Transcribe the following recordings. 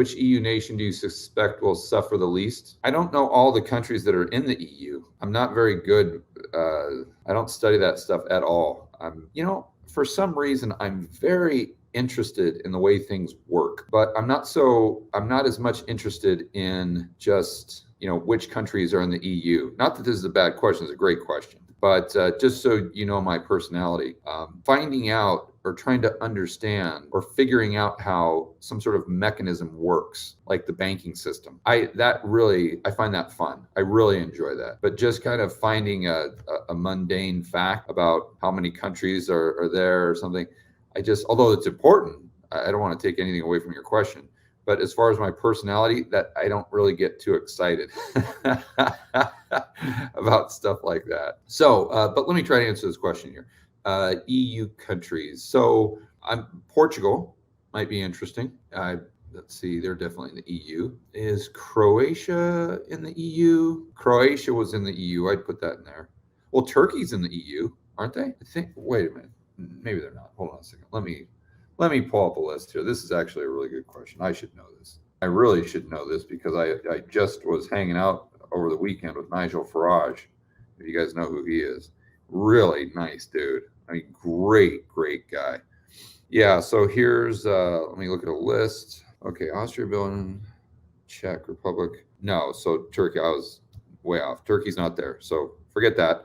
Which EU nation do you suspect will suffer the least? I don't know all the countries that are in the EU. I'm not very good. I don't study that stuff at all. For some reason, I'm very interested in the way things work, but I'm not as much interested in just, which countries are in the EU. Not that this is a bad question, it's a great question. But just so you know my personality, finding out or trying to understand or figuring out how some sort of mechanism works, like the banking system, I find that fun. I really enjoy that. But just kind of finding a mundane fact about how many countries are there or something, although it's important, I don't want to take anything away from your question. But as far as my personality, that I don't really get too excited about stuff like that. So, but let me try to answer this question here. EU countries. So Portugal might be interesting. Let's see, they're definitely in the EU. Is Croatia in the EU? Croatia was in the EU. I'd put that in there. Well, Turkey's in the EU, aren't they? Wait a minute. Maybe they're not. Hold on a second. Let me pull up a list here. This is actually a really good question. I should know this. I really should know this because I just was hanging out over the weekend with Nigel Farage. If you guys know who he is. Really nice dude. I mean, great guy. Yeah, so here's, let me look at a list. Okay, Austria, Belgium, Czech Republic. No, so Turkey, I was way off. Turkey's not there, so forget that.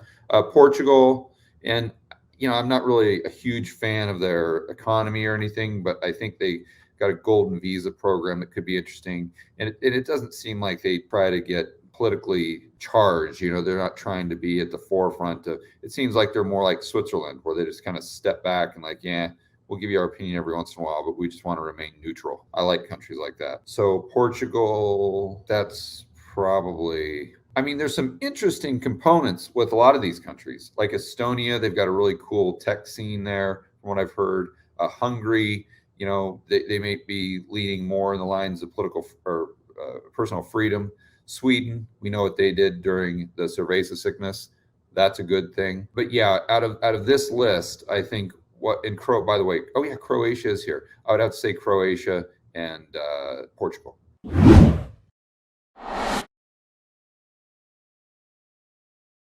Portugal, and I'm not really a huge fan of their economy or anything, but I think they got a golden visa program that could be interesting. And it doesn't seem like they try to get politically charged. They're not trying to be at the forefront of, it seems like they're more like Switzerland, where they just kind of step back and like, yeah, we'll give you our opinion every once in a while, but we just want to remain neutral. I like countries like that. So Portugal, that's probably, there's some interesting components with a lot of these countries, like Estonia. They've got a really cool tech scene there, from what I've heard. Hungary, they may be leading more in the lines of political or personal freedom. Sweden, we know what they did during the Cerveza sickness. That's a good thing. But yeah, out of this list, I think by the way, oh yeah, Croatia is here. I would have to say Croatia and Portugal.